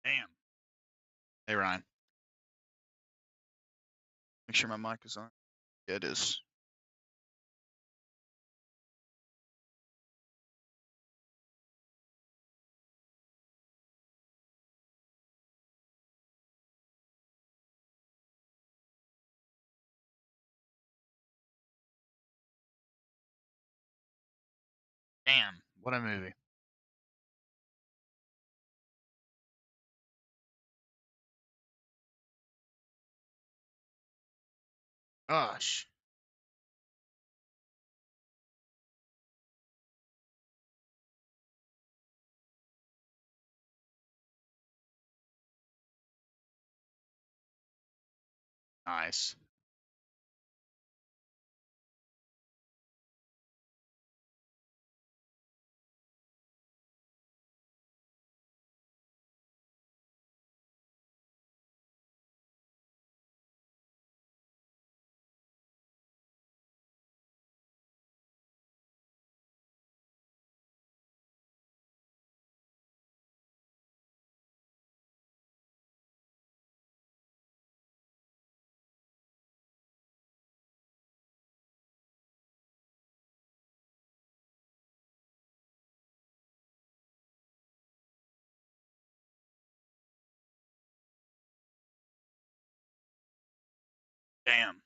Damn. Hey, Ryan. Make sure my mic is on. Yeah, it is. Damn. What a movie. Gosh. Nice. Damn.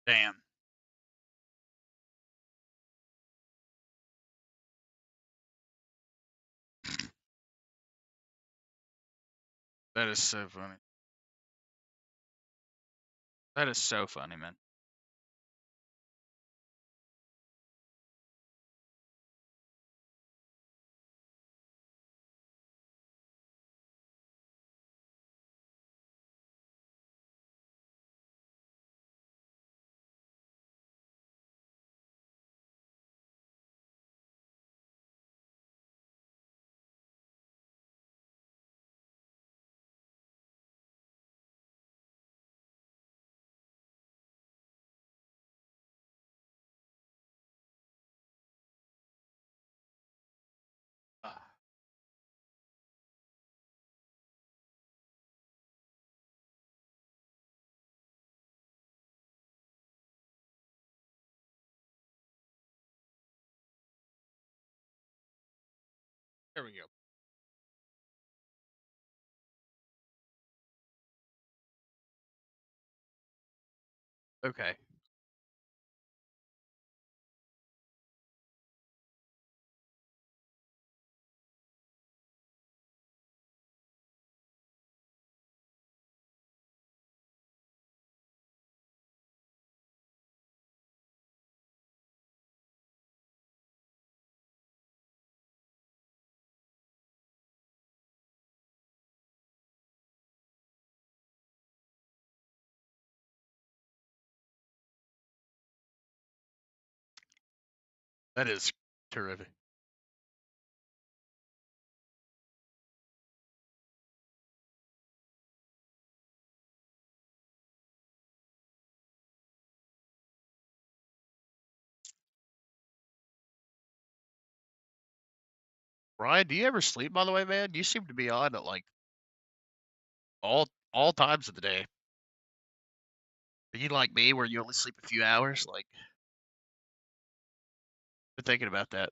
Damn. That is so funny. That is so funny, man. Ah, there we go. Okay. That is terrific. Ryan, do you ever sleep, by the way, man? You seem to be on at like all times of the day. Are you like me where you only sleep a few hours? Like, been thinking about that.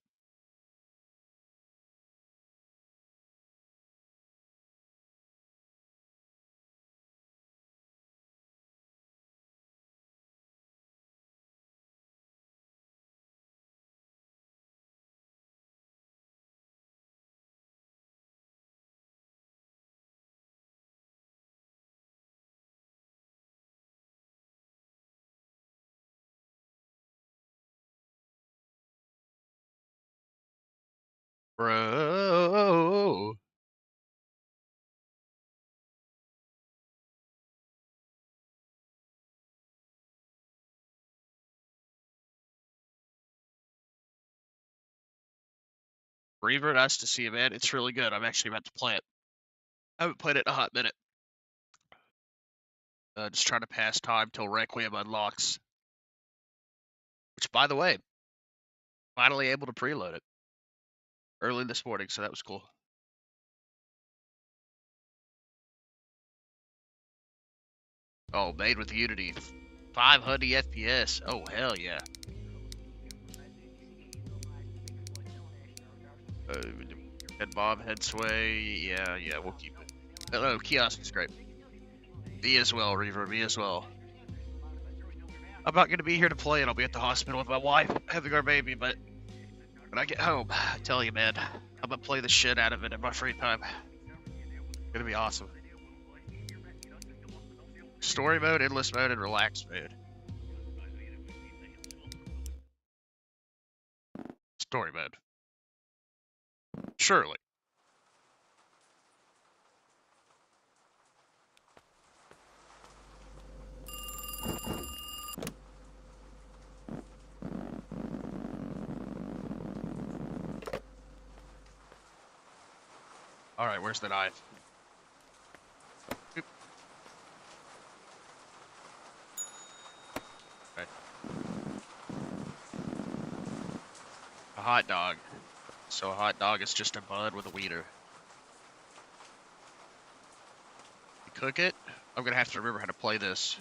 Bro. Reaver, nice to see you, man. It's really good. I'm actually about to play it. I haven't played it in a hot minute. Just trying to pass time till Requiem unlocks. Which, by the way, finally able to preload it early this morning, so that was cool. Oh, made with Unity. 500 FPS. Oh, hell yeah. Head bob, head sway. Yeah, we'll keep it. Oh, kiosk is great. Me as well, Reaver. Me as well. I'm not going to be here to play it. I'll be at the hospital with my wife having our baby, but when I get home, I tell you, man, I'm going to play the shit out of it in my free time. It's going to be awesome. Story mode, endless mode, and relaxed mode. Story mode. Surely. Alright, where's the knife? Oop. Okay. A hot dog. So a hot dog is just a bud with a weeder. You cook it? I'm gonna have to remember how to play this.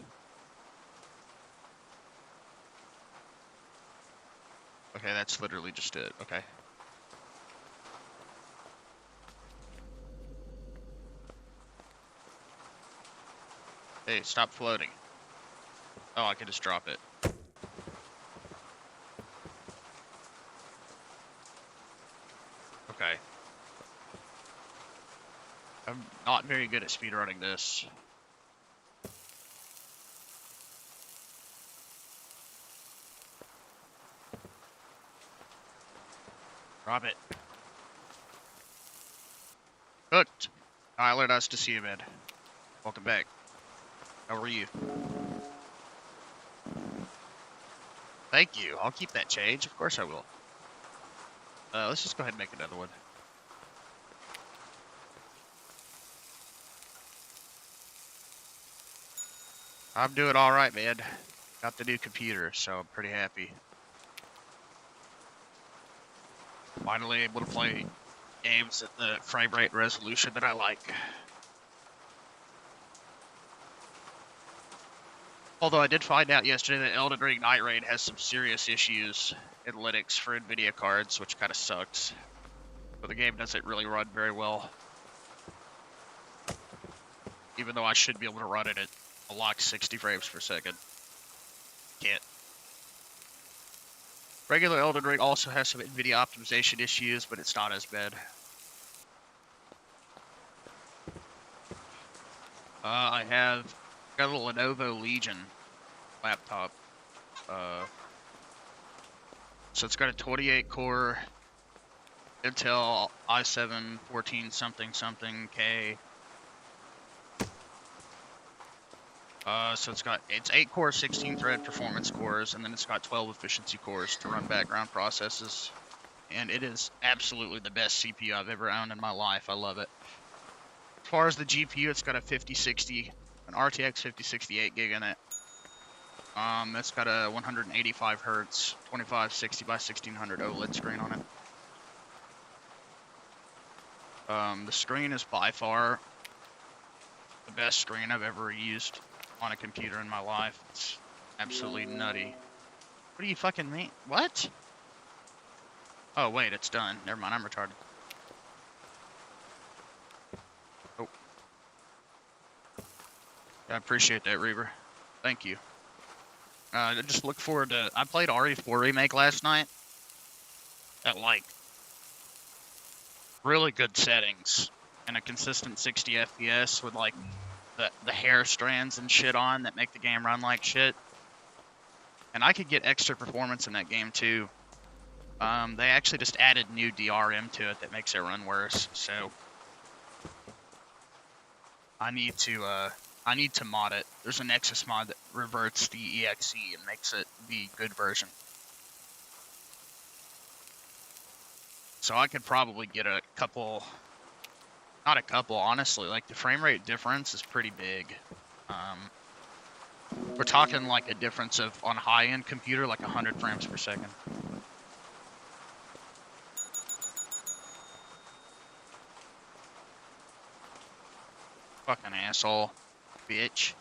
Okay, that's literally just it. Okay. Hey, stop floating. Oh, I can just drop it. Okay. I'm not very good at speedrunning this. Drop it. Cooked. Tyler, nice to see you, man. Welcome back. How are you? Thank you. I'll keep that change. Of course I will. Let's just go ahead and make another one. I'm doing alright, man. Got the new computer, so I'm pretty happy. Finally able to play games at the frame rate resolution that I like. Although I did find out yesterday that Elden Ring Night Raid has some serious issues in Linux for NVIDIA cards, which kind of sucks. So the game doesn't really run very well. Even though I should be able to run it at a locked 60 frames per second. Can't. Regular Elden Ring also has some NVIDIA optimization issues, but it's not as bad. I have got a Lenovo Legion laptop. So it's got a 28-core Intel i7 14 something something K. So it's 8-core 16-thread performance cores, and then it's got 12 efficiency cores to run background processes. And it is absolutely the best CPU I've ever owned in my life. I love it. As far as the GPU, it's got a 5060, an RTX 5060 8GB in it. It's got a 185 Hz 2560 by 1600 OLED screen on it. The screen is by far the best screen I've ever used on a computer in my life. It's absolutely nutty. What do you fucking mean? What? Oh, wait, it's done. Never mind, I'm retarded. Oh. I appreciate that, Reaver. Thank you. I just look forward to... I played RE4 Remake last night at, like, really good settings and a consistent 60 FPS with, like, the hair strands and shit on that make the game run like shit. And I could get extra performance in that game, too. They actually just added new DRM to it that makes it run worse, so... I need to mod it. There's a Nexus mod that reverts the EXE and makes it the good version. So I could probably get a couple, not a couple, honestly, like the frame rate difference is pretty big. We're talking like a difference of, on a high-end computer, like 100 frames per second. Fucking asshole, bitch.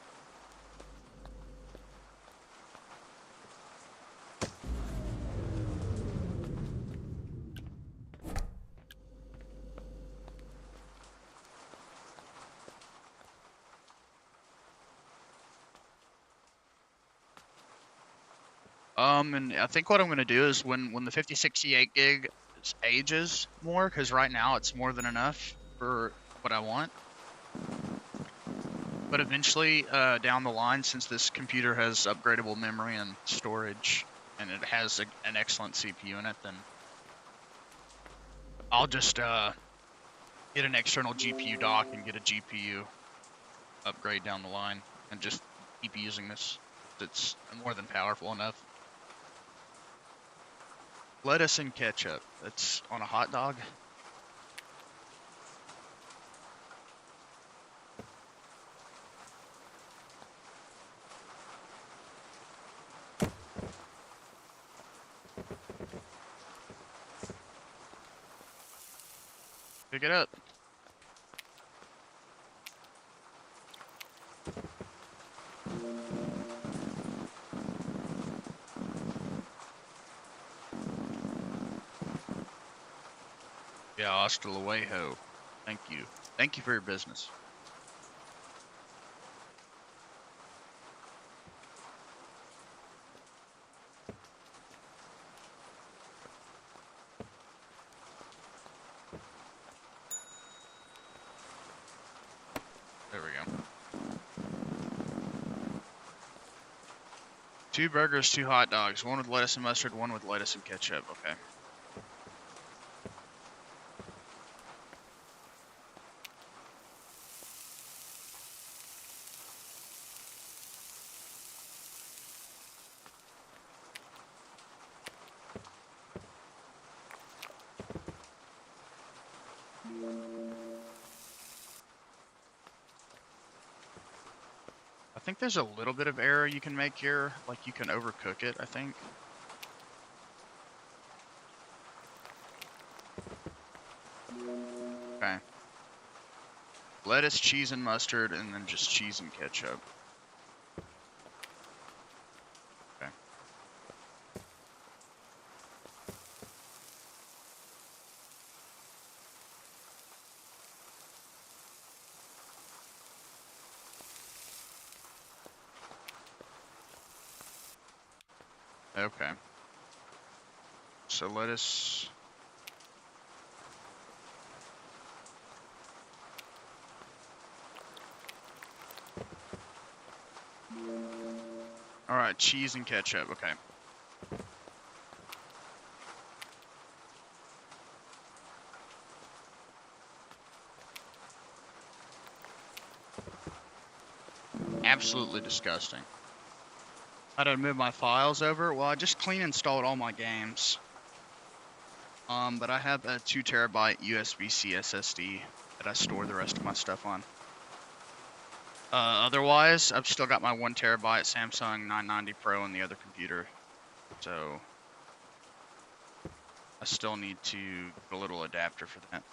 And I think what I'm gonna do is when the 5068 gig ages more, because right now it's more than enough for what I want. But eventually, down the line, since this computer has upgradable memory and storage, and it has an excellent CPU in it, then I'll just get an external GPU dock and get a GPU upgrade down the line, and just keep using this. It's more than powerful enough. Lettuce and ketchup. That's on a hot dog. Pick it up. Yeah, hasta luego. Thank you. Thank you for your business. There we go. 2 burgers, 2 hot dogs. 1 with lettuce and mustard, 1 with lettuce and ketchup. Okay. I think there's a little bit of error you can make here. Like, you can overcook it, I think. Okay. Lettuce, cheese, and mustard, and then just cheese and ketchup. Okay. Okay. So lettuce. Alright, cheese and ketchup. Okay. Absolutely disgusting. How do I move my files over? Well, I just clean installed all my games. But I have a 2 terabyte USB-C SSD that I store the rest of my stuff on. Otherwise, I've still got my 1 terabyte Samsung 990 Pro on the other computer. So I still need to get a little adapter for that.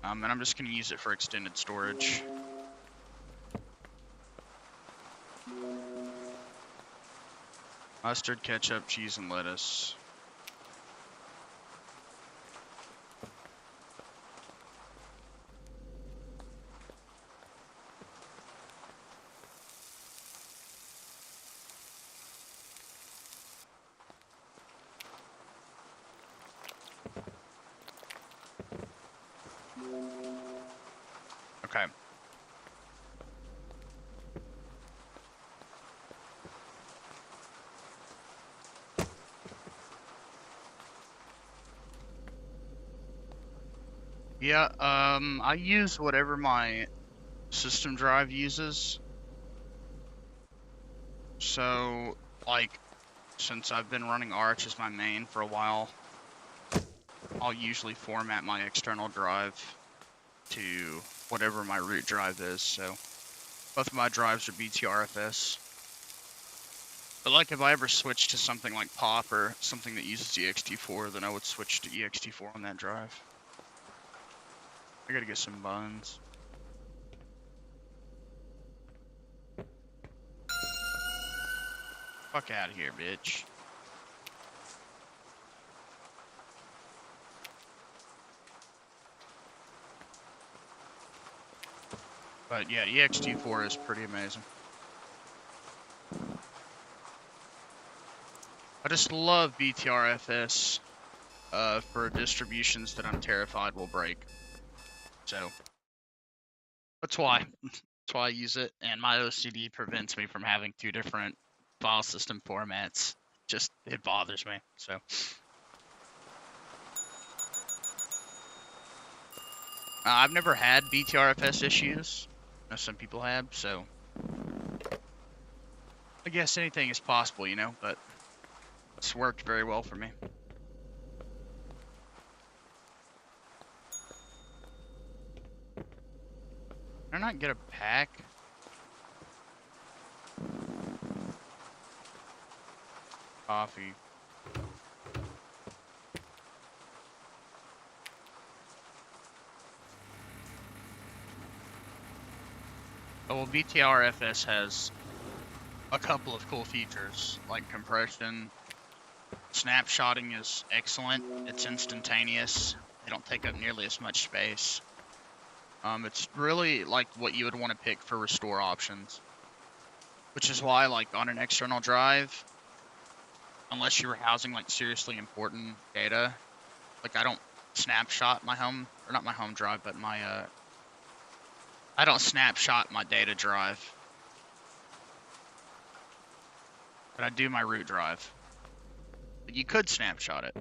And I'm just going to use it for extended storage. Mustard, ketchup, cheese, and lettuce. Okay. Yeah, I use whatever my system drive uses. So, like, since I've been running Arch as my main for a while, I'll usually format my external drive to whatever my root drive is. So, both of my drives are BTRFS. But like if I ever switch to something like Pop or something that uses ext4, then I would switch to ext4 on that drive. I gotta get some buns. Fuck out of here, bitch. But yeah, ext4 is pretty amazing. I just love BTRFS for distributions that I'm terrified will break. So that's why. That's why I use it, and my OCD prevents me from having two different file system formats. Just, it bothers me, so. I've never had BTRFS issues. I know some people have, so. I guess anything is possible, you know, but it's worked very well for me. Can I not get a pack? Coffee. Oh, well, BTRFS has a couple of cool features, like compression. Snapshotting is excellent. It's instantaneous. They don't take up nearly as much space. It's really like what you would want to pick for restore options, which is why, like, on an external drive, unless you were housing like seriously important data, like I don't snapshot my home, or not my home drive, but my I don't snapshot my data drive, but I do my root drive. But you could snapshot it.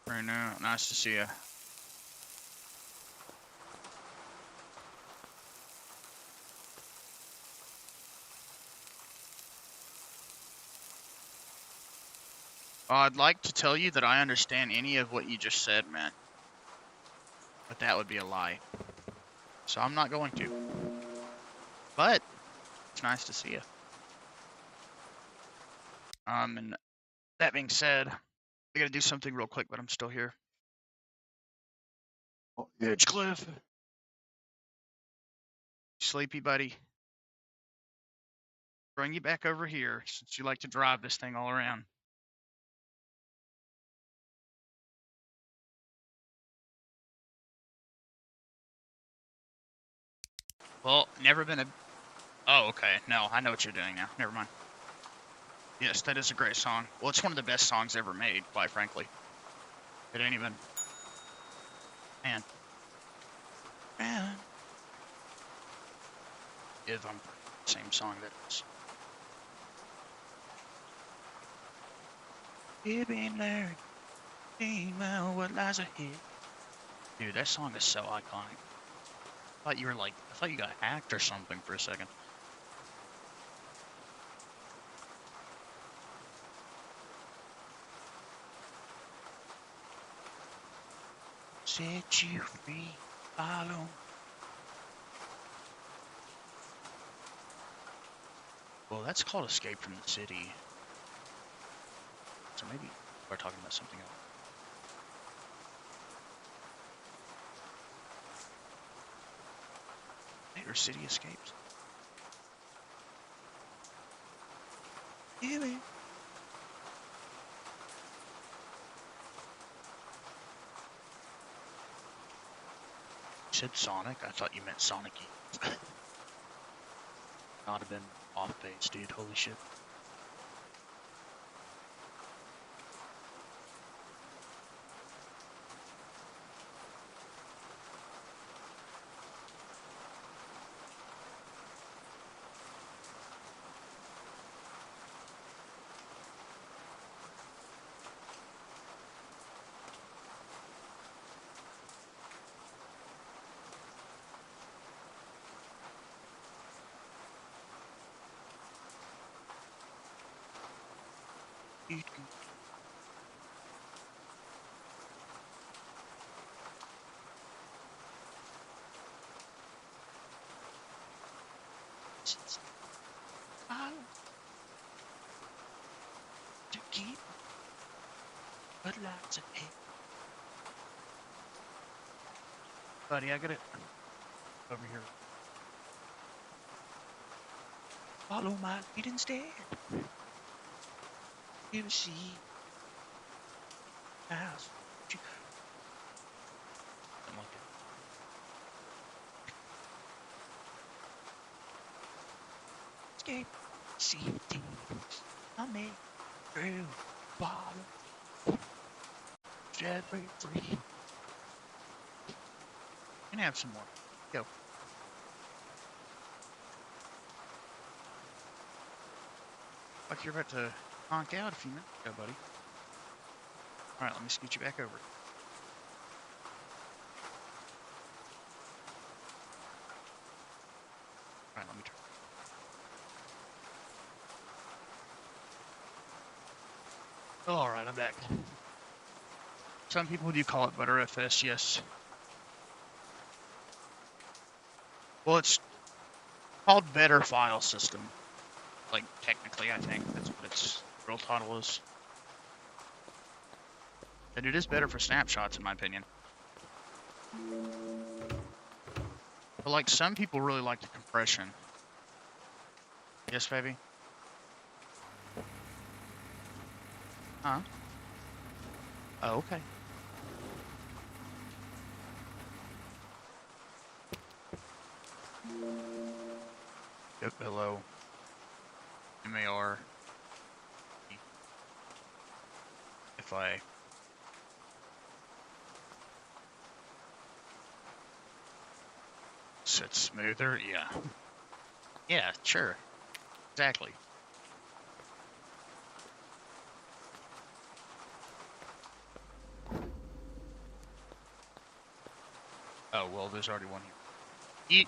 Right now, nice to see you. I'd like to tell you that I understand any of what you just said, man. But that would be a lie. So I'm not going to. But it's nice to see you. And that being said, I gotta do something real quick, but I'm still here. Oh, Edgecliff. Sleepy, buddy. Bring you back over here since you like to drive this thing all around. Well, never been a... Oh, okay. No, I know what you're doing now. Never mind. Yes, that is a great song. Well, it's one of the best songs ever made, quite frankly. It ain't even... Man. Man. If I'm... Same song that is. It been there. What lies ahead. Dude, that song is so iconic. I thought you were like... I thought you got hacked or something for a second. Set you free, follow. Well, that's called Escape from the City. So maybe we're talking about something else. Or City Escapes. Yeah, man. You said Sonic? I thought you meant Sonic Youth. Not have been off base, dude. Holy shit. To keep good lives ahead. Buddy, I got it over here. Follow my lead instead. You see house. Something like that. Escape safety. I make through bottom. Jet free. Can have some more. Go. Like you're about to honk out a few minutes ago, buddy. Alright, let me scoot you back over. Alright, let me turn. Alright, I'm back. Some people do call it ButterFS, yes. Well, it's called Better File System. Like, technically, I think that's what its real title is. And it is better for snapshots, in my opinion. But, like, some people really like the compression. Yes, baby? Huh? Oh, okay. Yep, hello. MAR. If I... Sit smoother? Yeah. Yeah, sure. Exactly. Oh, well, there's already one here. Eat.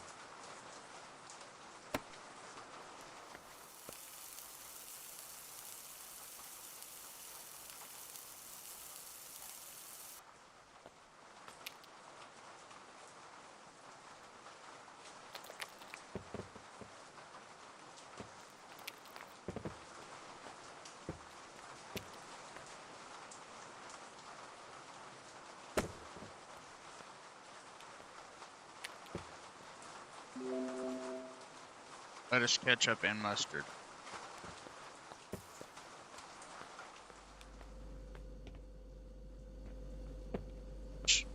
Lettuce, ketchup, and mustard.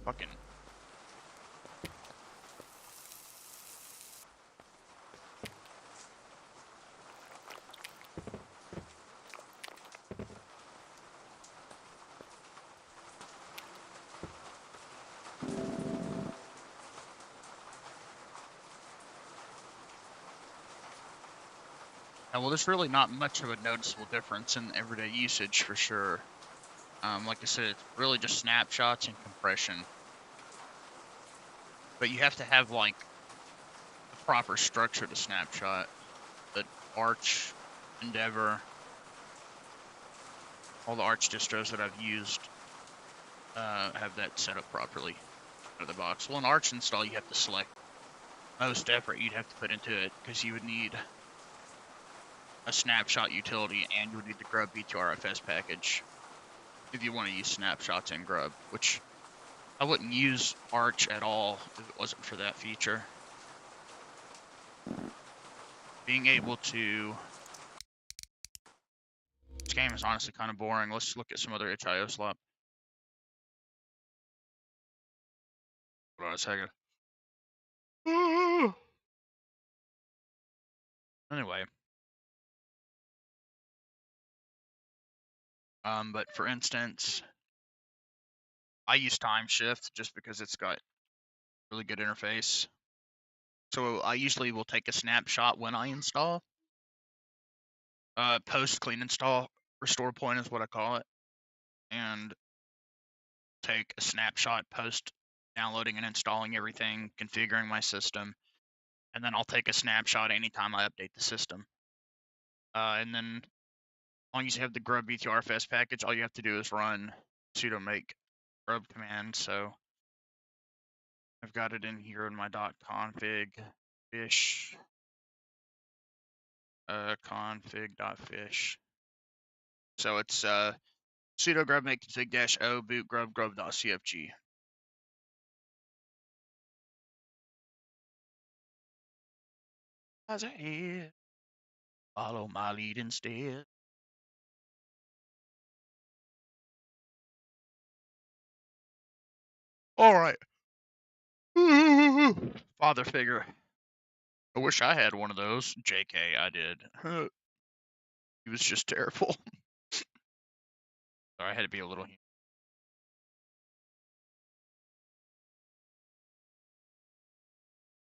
Fucking... Well, there's really not much of a noticeable difference in everyday usage for sure. Like I said, it's really just snapshots and compression. But you have to have, like, the proper structure to snapshot. The Arch, Endeavor, all the Arch distros that I've used have that set up properly out of the box. Well, an Arch install, you have to select most effort you'd have to put into it, because you would need a snapshot utility and you would need the Grub B2RFS package if you want to use snapshots in Grub, which I wouldn't use Arch at all if it wasn't for that feature. Being able to... This game is honestly kind of boring. Let's look at some other HIO slop. Hold on a second. Anyway. But for instance, I use Time Shift just because it's got really good interface. So I usually will take a snapshot when I install. Post clean install, restore point is what I call it. And take a snapshot post downloading and installing everything, configuring my system. And then I'll take a snapshot anytime I update the system. And then long as you have the grub BTRFS package, all you have to do is run sudo make grub command. So I've got it in here in my .config fish config.fish. So it's sudo grub make config -o boot grub.cfg. As a head, follow my lead instead. All right. Father figure. I wish I had one of those. JK, I did. He was just terrible. Sorry, I had to be a little.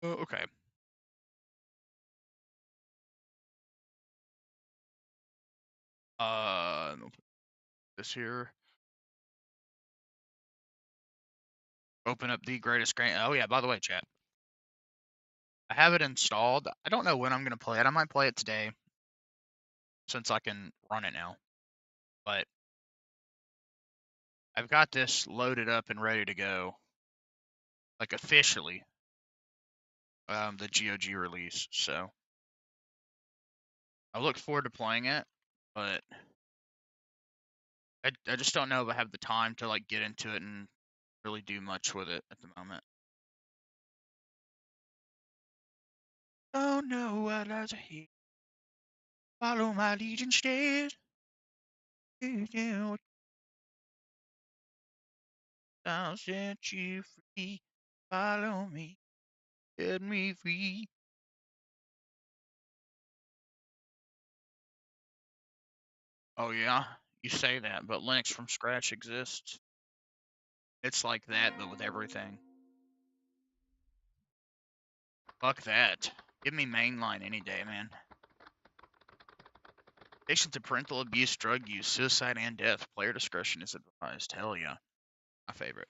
Oh, okay. This here. Open up the greatest game. Oh yeah, by the way, chat. I have it installed. I don't know when I'm gonna play it. I might play it today, since I can run it now. But I've got this loaded up and ready to go, like officially. The GOG release. So I look forward to playing it, but I just don't know if I have the time to like get into it and really do much with it at the moment. Oh no, what lies ahead? Follow my lead instead. I'll set you free. Follow me, set me free. Oh yeah, you say that, but Linux from scratch exists. It's like that, but with everything. Fuck that. Give me mainline any day, man. Addiction to parental abuse, drug use, suicide, and death. Player discretion is advised. Hell yeah. My favorite.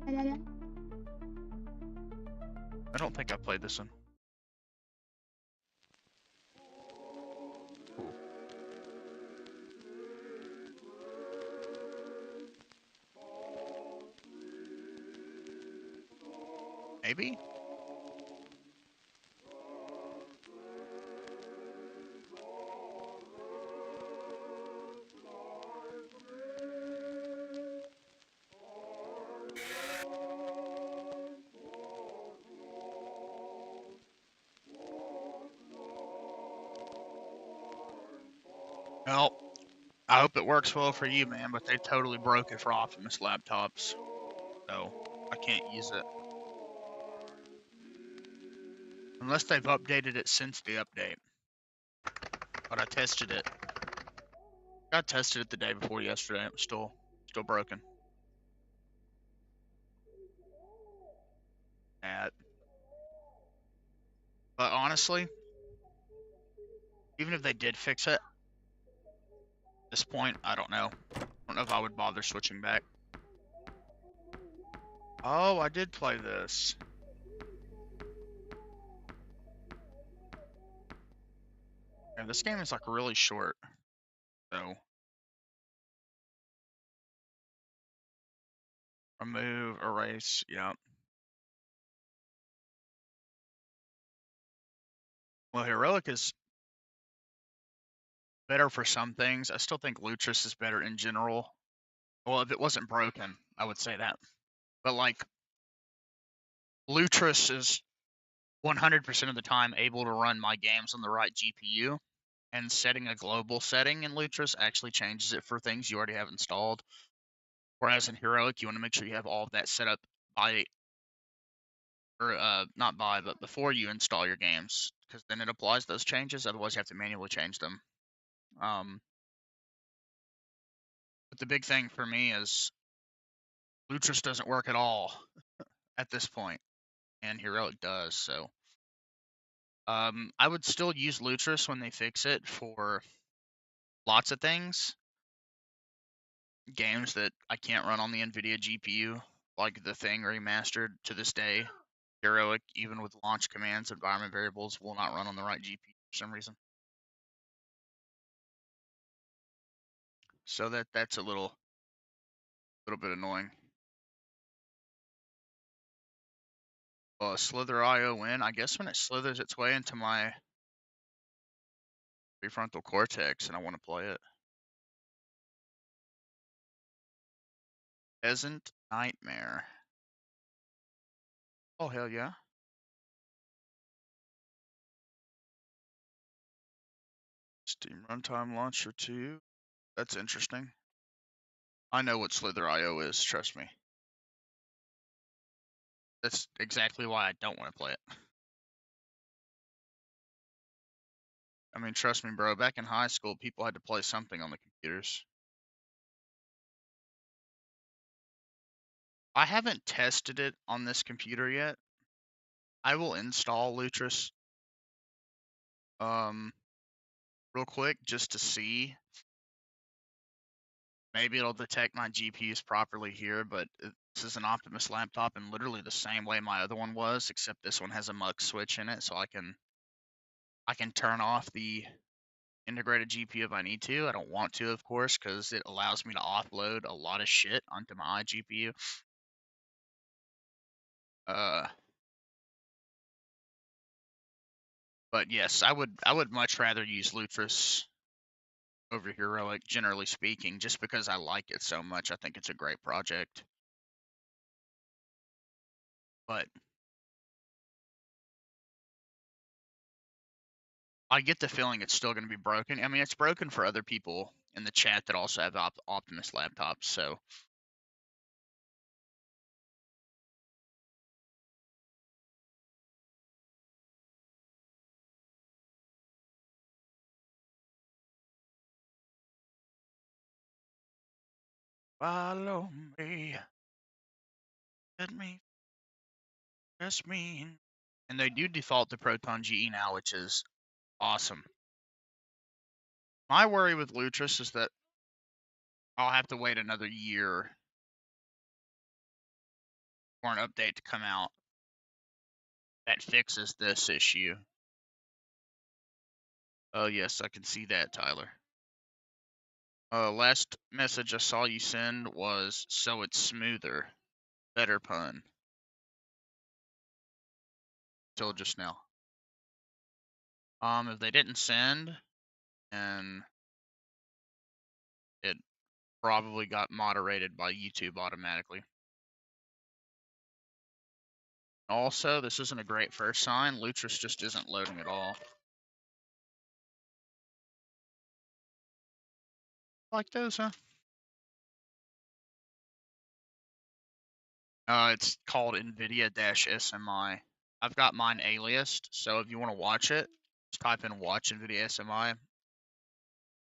I don't think I played this one. Maybe? Well, I hope it works well for you, man, but they totally broke it for Optimus laptops. So, I can't use it. Unless they've updated it since the update. But I tested it. I tested it the day before yesterday. It was still broken. But honestly, even if they did fix it, at this point, I don't know. I don't know if I would bother switching back. Oh, I did play this. Yeah, this game is like really short. So, remove, erase, yeah. Well, Heroic is better for some things. I still think Lutris is better in general. Well, if it wasn't broken, I would say that. But like, Lutris is 100% of the time able to run my games on the right GPU, and setting a global setting in Lutris actually changes it for things you already have installed. Whereas in Heroic, you want to make sure you have all of that set up by, or not by, but before you install your games, because then it applies those changes. Otherwise, you have to manually change them. But the big thing for me is Lutris doesn't work at all at this point, and Heroic does. So, I would still use Lutris when they fix it for lots of things. Games that I can't run on the NVIDIA GPU, like The Thing remastered to this day. Heroic, even with launch commands, environment variables will not run on the right GPU for some reason. So that's a little bit annoying. Slither IO win. I guess when it slithers its way into my prefrontal cortex and I want to play it. Peasant Nightmare. Oh, hell yeah. Steam Runtime Launcher 2. That's interesting. I know what Slither IO is, trust me. That's exactly why I don't want to play it. I mean, trust me, bro. Back in high school, people had to play something on the computers. I haven't tested it on this computer yet. I will install Lutris real quick just to see. Maybe it'll detect my GPUs properly here, but this is an Optimus laptop and literally the same way my other one was, except this one has a mux switch in it, so I can turn off the integrated GPU if I need to. I don't want to, of course, because it allows me to offload a lot of shit onto my iGPU. But yes, I would much rather use Lutris over Heroic, generally speaking, just because I like it so much. I think it's a great project. But I get the feeling it's still going to be broken. I mean, it's broken for other people in the chat that also have Optimus laptops. So follow me, let me, trust me. And they do default to Proton GE now, which is awesome. My worry with Lutris is that I'll have to wait another year for an update to come out that fixes this issue. Oh, yes, I can see that, Tyler. Last message I saw you send was, so it's smoother. Better pun. Till just now. If they didn't send, and it probably got moderated by YouTube automatically. Also, this isn't a great first sign. Lutris just isn't loading at all. Like those, huh? It's called NVIDIA-SMI. I've got mine aliased, so if you want to watch it, just type in watch NVIDIA SMI.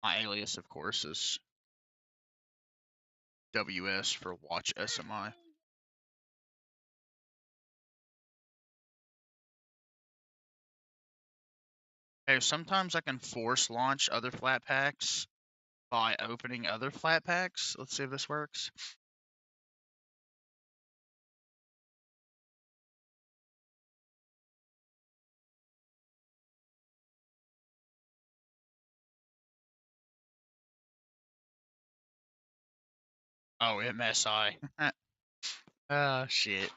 My alias, of course, is WS for watch SMI. Hey, sometimes I can force launch other flat packs by opening other flat packs. Let's see if this works. Oh, MSI. Oh, shit.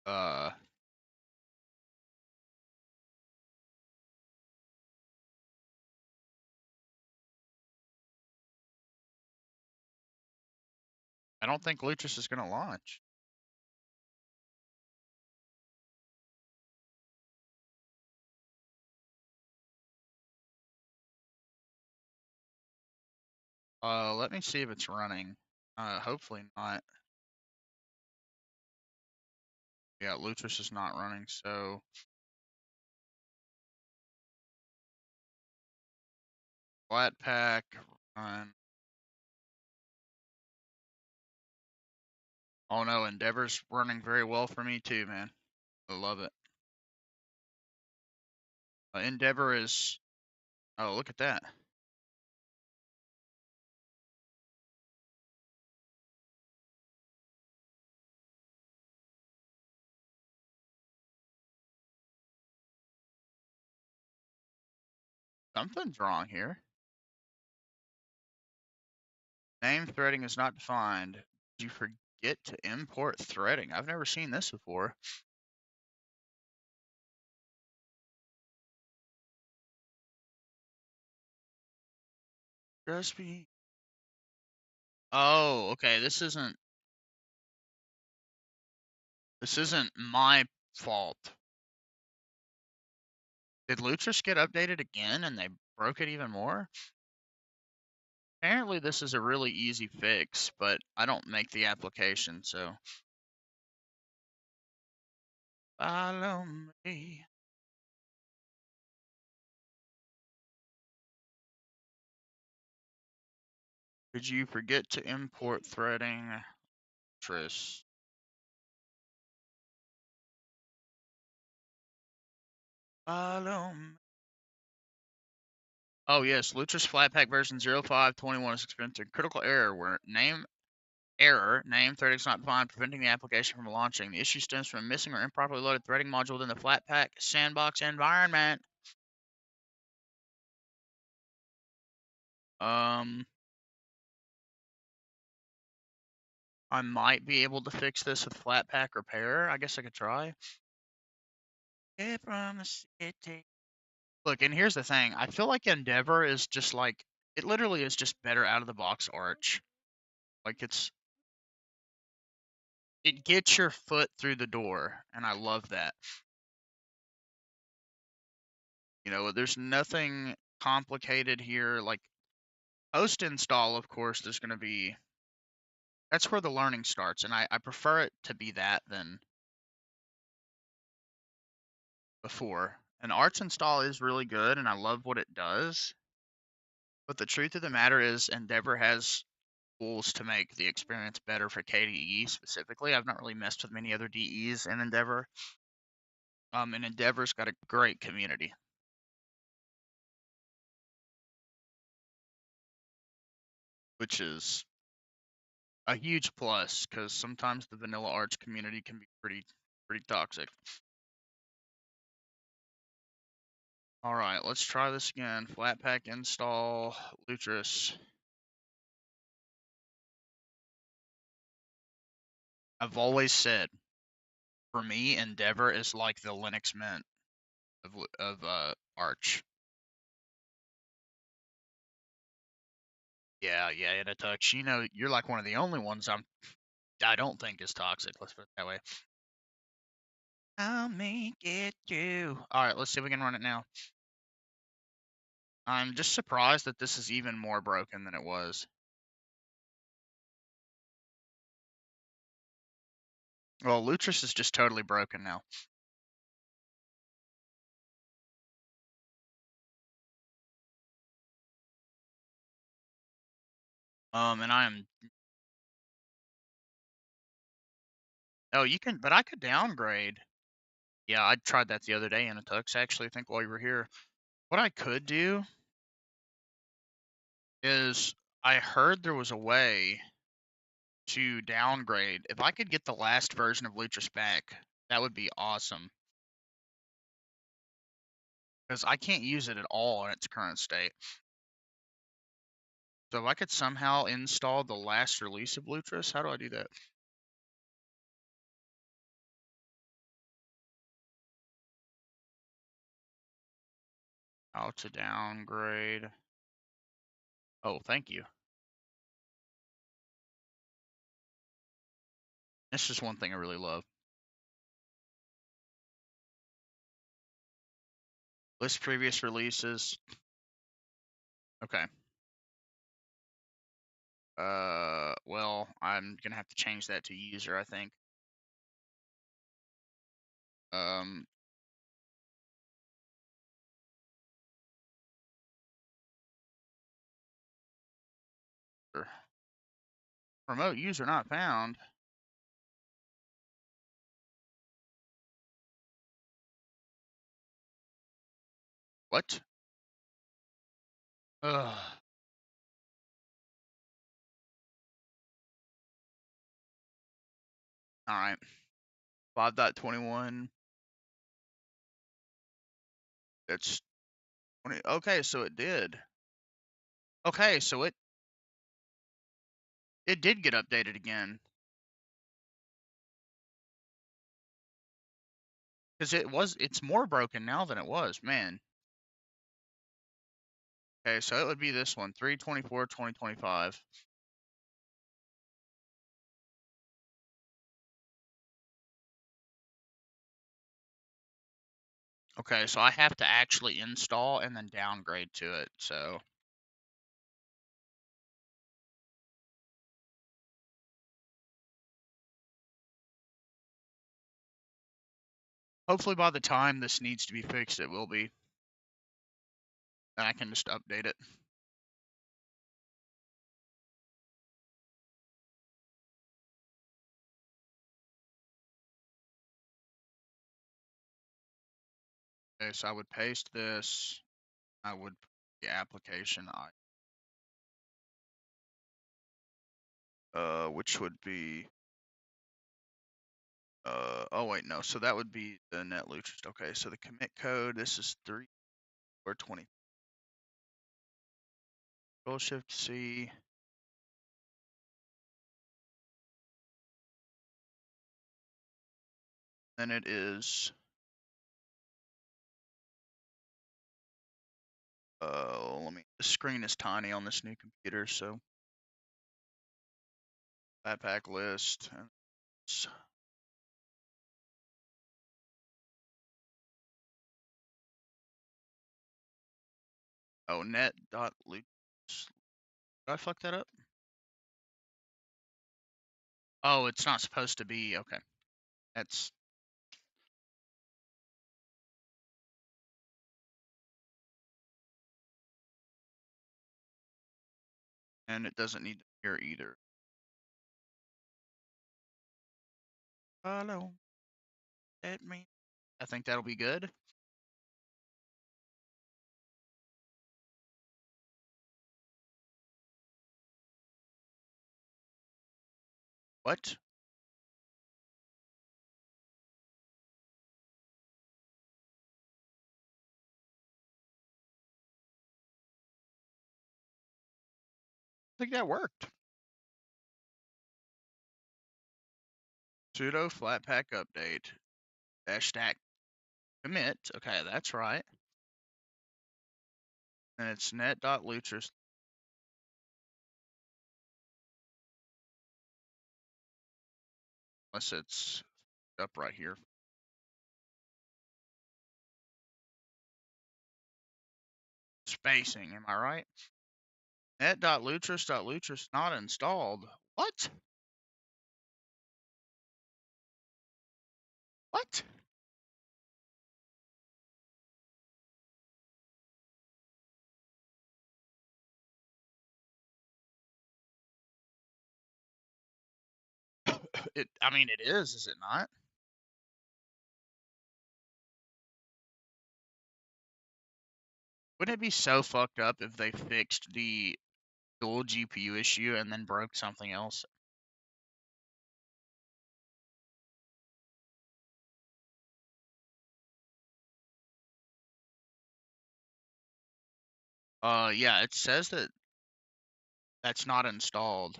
Uh, I don't think Lutris is going to launch. Let me see if it's running. Hopefully not. Yeah, Lutris is not running, so flat pack run. Oh no, Endeavor's running very well for me too, man. I love it. Endeavor is. Oh, look at that. Something's wrong here. Name threading is not defined. Did you forget to import threading? I've never seen this before. Just be. Oh, okay. This isn't my fault. Did Lutris get updated again and they broke it even more? Apparently this is a really easy fix, but I don't make the application, so follow me. Did you forget to import threading? Tris. Follow me. Oh yes, Lutris Flatpak version 0521 is experiencing critical error where name threading is not defined, preventing the application from launching. The issue stems from a missing or improperly loaded threading module within the Flatpak sandbox environment. I might be able to fix this with Flatpak repair. I guess I could try. Get from the city. Look, and here's the thing. I feel like Endeavor is just like it literally is just better out of the box Arch. Like it gets your foot through the door, and I love that. You know, there's nothing complicated here. Like post install, of course, there's going to be that's where the learning starts, and I prefer it to be that than before. An Arch install is really good, and I love what it does. But the truth of the matter is, Endeavor has tools to make the experience better for KDE specifically. I've not really messed with many other DEs in Endeavor. And Endeavor's got a great community, which is a huge plus because sometimes the vanilla Arch community can be pretty toxic. All right, let's try this again. Flatpak install Lutris. I've always said, for me, Endeavor is like the Linux Mint of Arch. Yeah, in a touch. You know, you're like one of the only ones I don't think is toxic. Let's put it that way. I'll make it you. All right, let's see if we can run it now. I'm just surprised that this is even more broken than it was. Well, Lutris is just totally broken now. And I am. Oh, you can, but I could downgrade. Yeah, I tried that the other day in a tux. Actually, I think while you were here, what I could do is I heard there was a way to downgrade. If I could get the last version of Lutris back, that would be awesome. Because I can't use it at all in its current state. So if I could somehow install the last release of Lutris, how do I do that? How to downgrade. Oh, thank you. That's just one thing I really love. List previous releases. Okay. Well, I'm gonna have to change that to user, I think. Um, remote user not found. What? Ugh. All right. 5.21. That's Okay, so it did. Okay, so it did get updated again. Because it's more broken now than it was, man. Okay, so it would be this one, 3/24/2025. Okay, so I have to actually install and then downgrade to it, so. Hopefully by the time this needs to be fixed, it will be. And I can just update it. Okay, so I would paste this. I would put the application which would be oh wait, no, so that would be the netlootrust. Okay, so the commit code, this is 3 or 20. Control Shift C. Then it is the screen is tiny on this new computer, so backpack list. Oh, net.loot. Did I fuck that up? Oh, it's not supposed to be. Okay. That's. And it doesn't need to appear either. Follow. Let me. I think that'll be good. What? I think that worked. Sudo flatpak update. Dash stack commit. Okay, that's right. And it's net.lutris. Unless it's up right here. Spacing, am I right? Net.lutris.lutris not installed. What? What? I mean, it is it not? Wouldn't it be so fucked up if they fixed the dual GPU issue and then broke something else? Yeah, it says that that's not installed.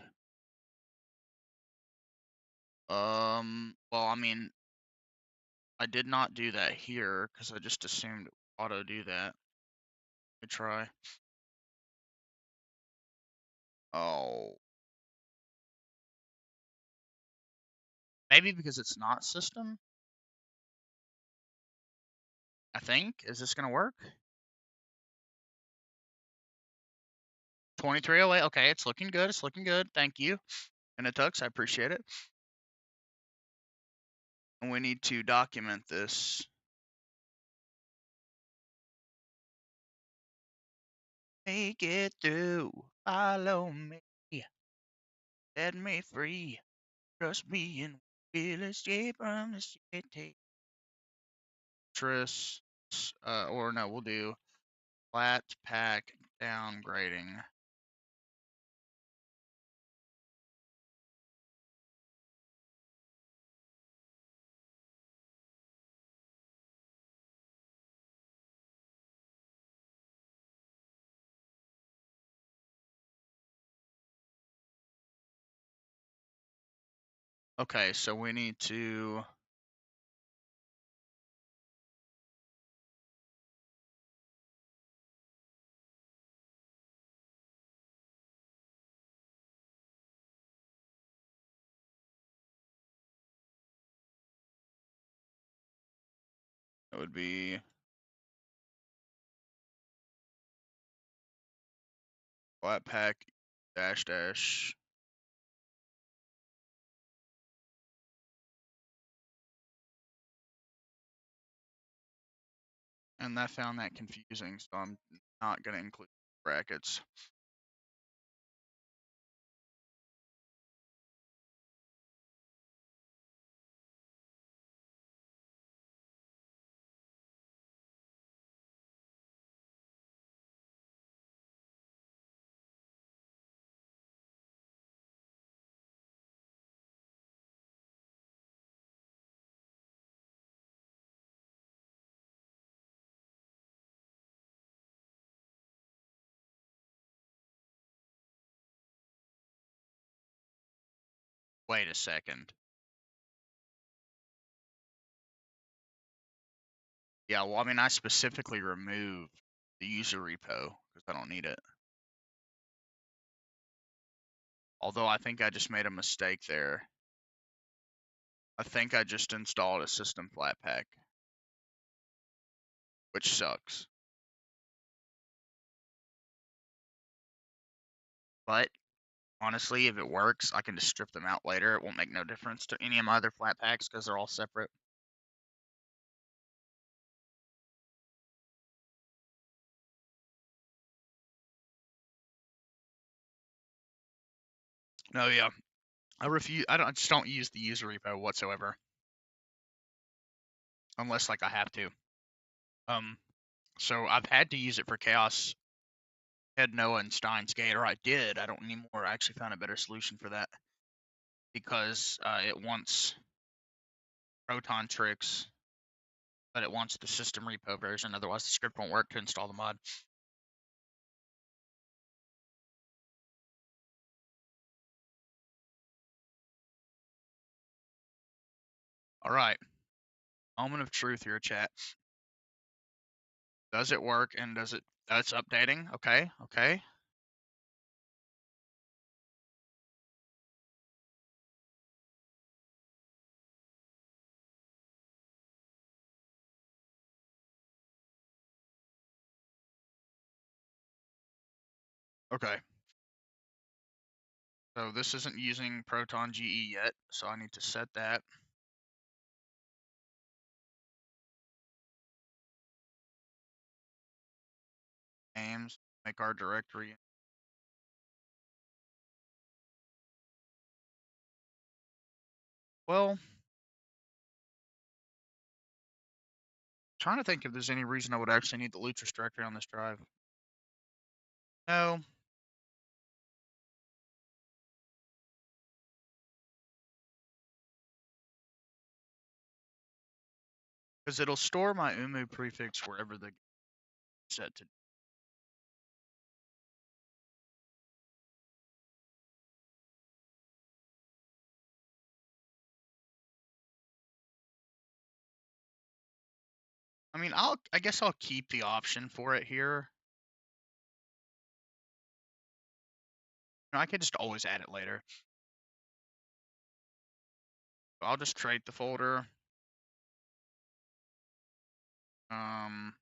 Well, I mean, I did not do that here because I just assumed it would auto do that. Let me try. Oh, maybe because it's not system. I think. Is this gonna work? 2308. Okay, it's looking good. It's looking good. Thank you. And it tux. I appreciate it. And we need to document this. Make it through. Follow me. Set me free. Trust me and we'll escape from the city. Tris, or no, we'll do flat pack downgrading. Okay, so we need to. It would be flat pack dash dash. And I found that confusing, so I'm not going to include brackets. Wait a second. Yeah, well, I mean, I specifically removed the user repo because I don't need it. Although I think I just made a mistake there. I think I just installed a system flat pack, which sucks. But honestly, if it works, I can just strip them out later. It won't make no difference to any of my other flat packs because they're all separate. No, yeah, I refuse. I just don't use the user repo whatsoever, unless like I have to. Um, so I've had to use it for Chaos, Head Noah, and Steins Gate, or I did. I don't anymore. I actually found a better solution for that because it wants Proton tricks, but it wants the system repo version. Otherwise, the script won't work to install the mod. All right, moment of truth here, chat. Does it work? And does it? It's updating. Okay, okay. Okay. So this isn't using Proton GE yet, so I need to set that. Names, make our directory. Well, trying to think if there's any reason I would actually need the Lutris directory on this drive. No, because it'll store my UMU prefix wherever the set to. I mean, I guess I'll keep the option for it here. I could just always add it later. I'll just create the folder. Um,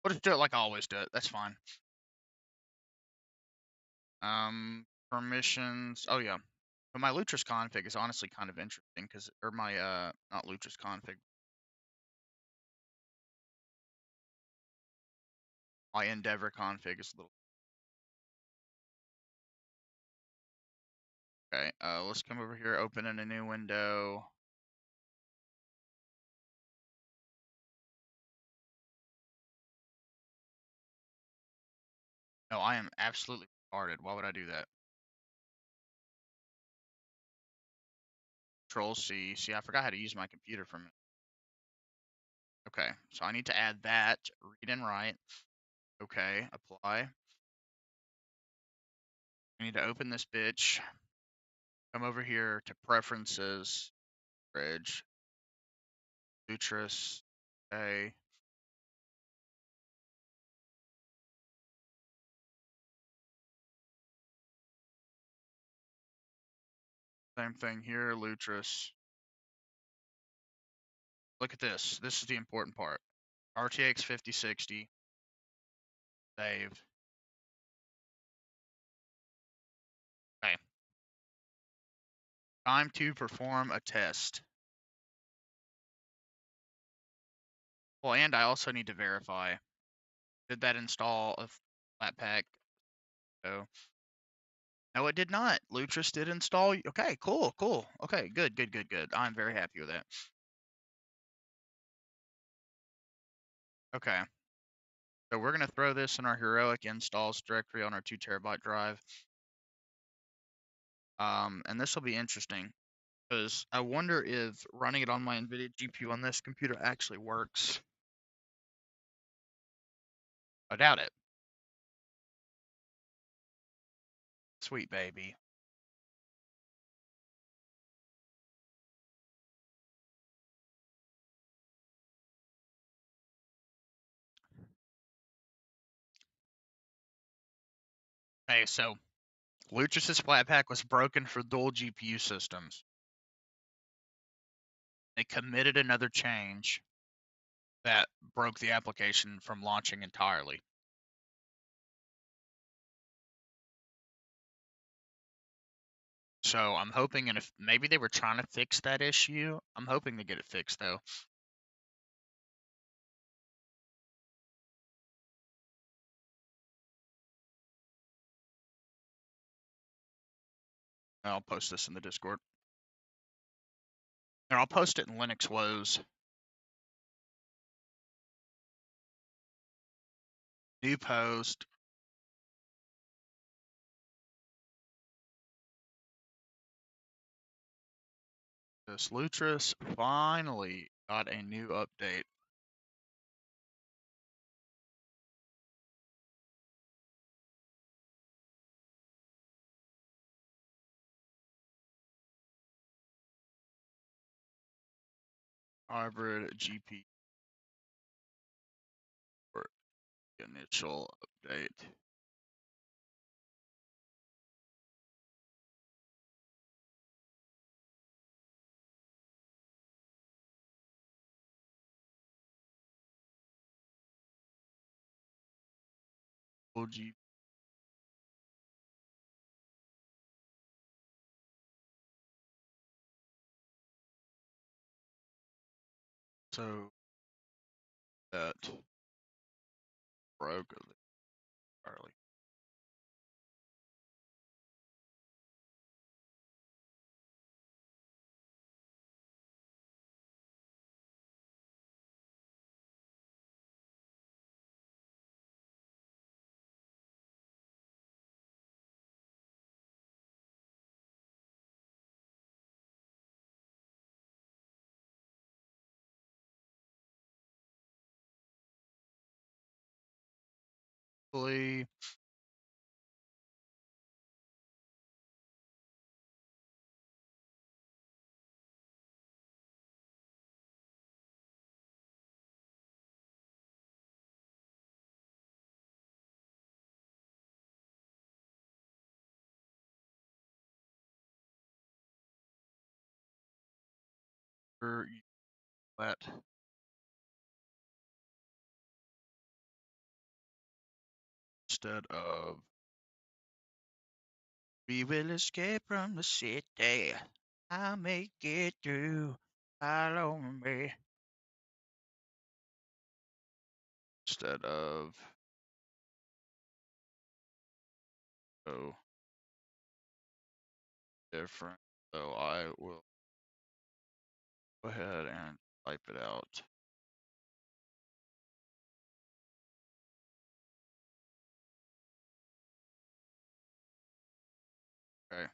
we'll just do it like I always do it. That's fine. Permissions. Oh yeah. But my Lutris config is honestly kind of interesting because, or my not Lutris config, my Endeavor config is a little. Okay. Let's come over here, open in a new window. No, I am absolutely retarded. Why would I do that? Control C. See, I forgot how to use my computer for a minute. Okay, so I need to add that. Read and write. Okay, apply. I need to open this bitch. Come over here to preferences, bridge, Lutris, okay. Same thing here, Lutris. Look at this. This is the important part. RTX 5060. Save. Okay. Time to perform a test. Well, and I also need to verify. Did that install a flat pack? So, no, it did not. Lutris did install. Okay, cool, cool. Okay, good, good, good, good. I'm very happy with that. Okay. So we're going to throw this in our heroic installs directory on our 2 terabyte drive. And this will be interesting because I wonder if running it on my NVIDIA GPU on this computer actually works. I doubt it. Sweet baby. Hey, so Lutris's flat pack was broken for dual GPU systems. They committed another change that broke the application from launching entirely. So I'm hoping, and if maybe they were trying to fix that issue, I'm hoping to get it fixed though. I'll post this in the Discord. Or I'll post it in Linux Woes. New post. This Lutris finally got a new update. Hybrid GPU for initial update. OG. So that broke entirely. That instead of we will escape from the city. I'll make it through. Follow me. Instead of oh different. So I will go ahead and type it out. Okay.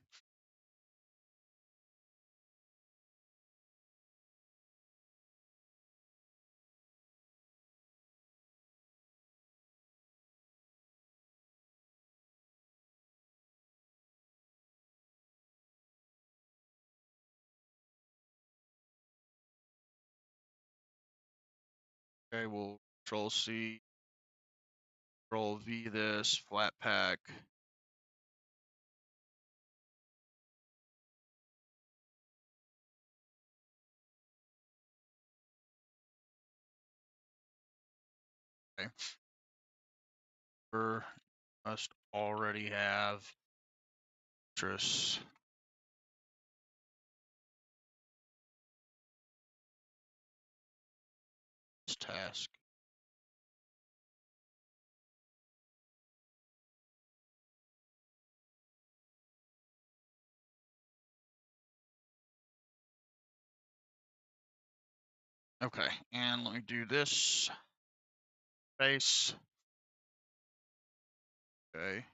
Okay, we'll Control C, Control V this, flat pack. Okay. We must already have Tris. Task. Okay, and let me do this. Base. Okay.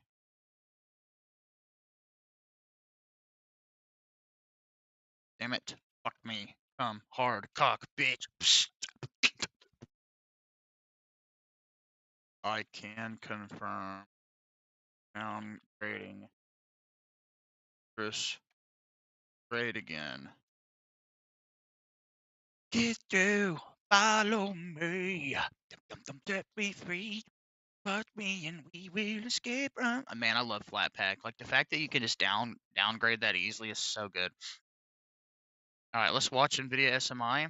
Damn it. Fuck me. Come hard cock, bitch. Psst. I can confirm downgrading Chris grade again. Get through, follow me. Set me free. Fuck me and we will escape. Man, I love flat pack. Like the fact that you can just downgrade that easily is so good. All right, let's watch NVIDIA SMI.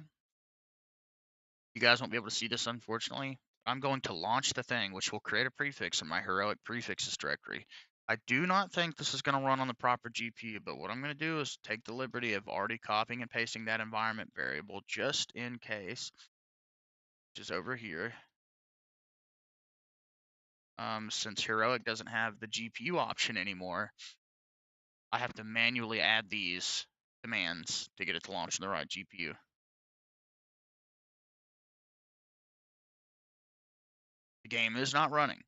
You guys won't be able to see this, unfortunately. I'm going to launch the thing, which will create a prefix in my heroic prefixes directory. I do not think this is going to run on the proper GPU, but what I'm going to do is take the liberty of already copying and pasting that environment variable just in case, which is over here. Since heroic doesn't have the GPU option anymore, I have to manually add these commands to get it to launch on the right GPU. The game is not running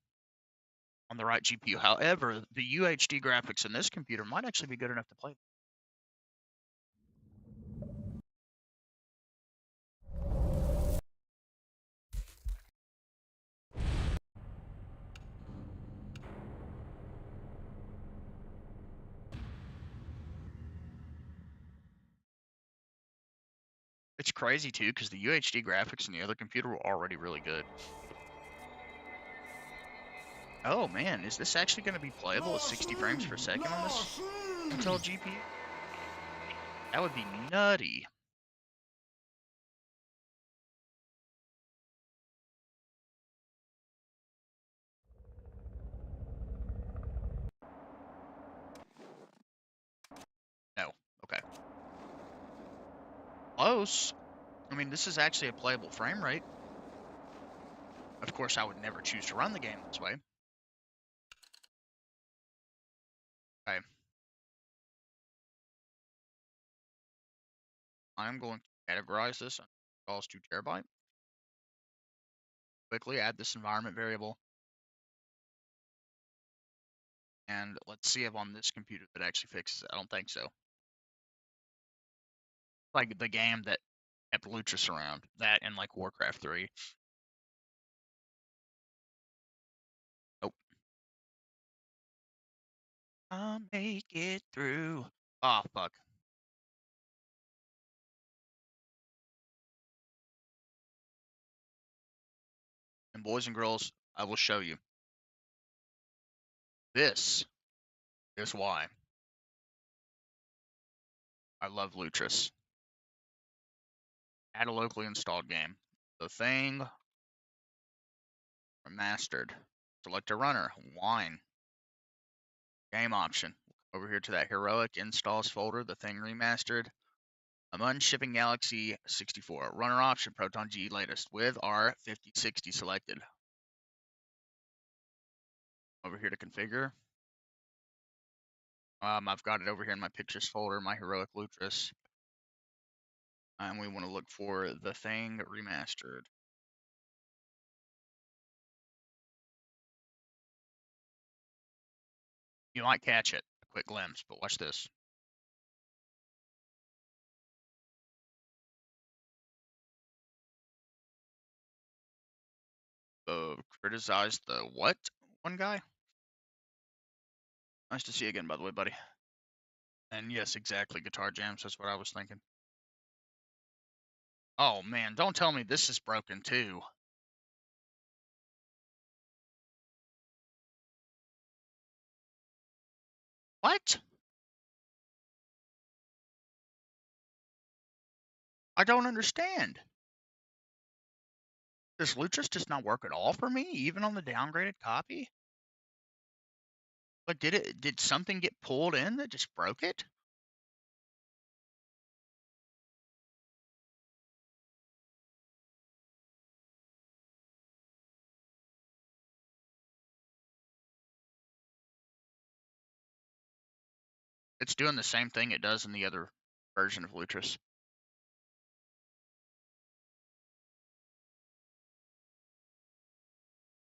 on the right GPU. However, the UHD graphics in this computer might actually be good enough to play. It's crazy too, because the UHD graphics in the other computer were already really good. Oh man, is this actually going to be playable at 60 frames per second on this Intel GPU? That would be nutty. No. Okay. Close. I mean, this is actually a playable frame rate. Of course, I would never choose to run the game this way. Okay. I'm going to categorize this on calls 2 terabyte. Quickly add this environment variable. And let's see if on this computer that actually fixes it. I don't think so. Like the game that kept Luchas around. That and like Warcraft 3. Nope. I'll make it through. Oh, fuck. And boys and girls, I will show you. This is why I love Lutris. Add a locally installed game. The Thing Remastered. Select a runner. Wine. Game option. Over here to that heroic installs folder. The Thing Remastered. I'm unshipping Galaxy 64. Runner option. Proton G latest with our 5060 selected. Over here to configure. I've got it over here in my pictures folder, my heroic Lutris. And we want to look for The Thing Remastered. You might catch it, a quick glimpse, but watch this. Criticize the what? One guy? Nice to see you again, by the way, buddy. And yes, exactly, guitar jams, that's what I was thinking. Oh man, don't tell me this is broken too. What? I don't understand. This Lutris does not work at all for me, even on the downgraded copy? Like, did something get pulled in that just broke it? It's doing the same thing it does in the other version of Lutris.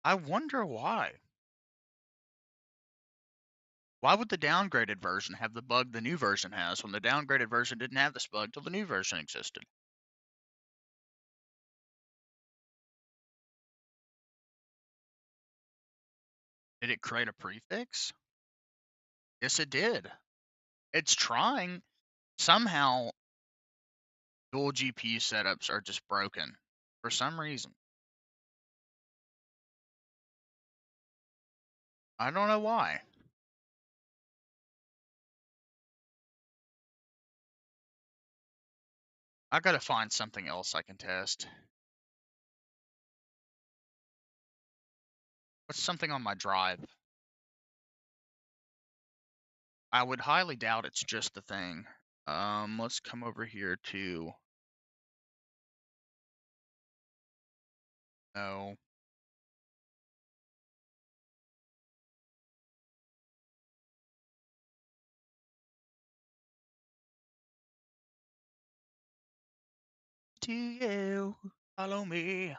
I wonder why. Why would the downgraded version have the bug the new version has when the downgraded version didn't have this bug till the new version existed? Did it create a prefix? Yes, it did. It's trying. Somehow, dual GPU setups are just broken for some reason. I don't know why. I gotta find something else I can test. What's something on my drive? I would highly doubt it's just the thing. Let's come over here to. No. To you, follow me.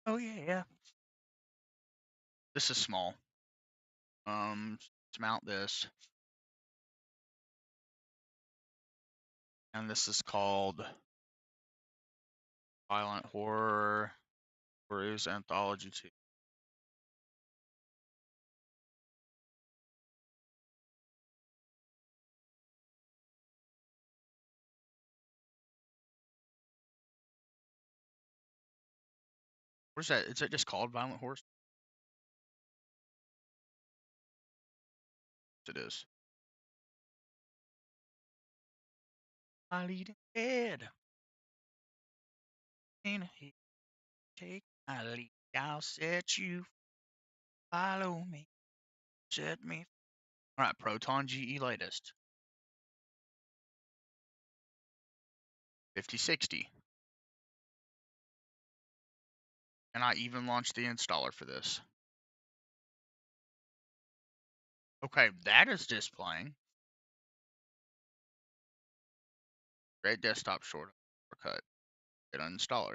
Oh yeah. This is small. Let's mount this. And this is called Violent Horror Peruse Anthology 2. Where's that? Is it just called Violent Horror? It is. My leading head. And he take my lead. I'll set you. Follow me. Set me. Alright, Proton GE latest. 5060. And I even launched the installer for this. Okay, that is displaying. Great desktop shortcut. Get uninstalled.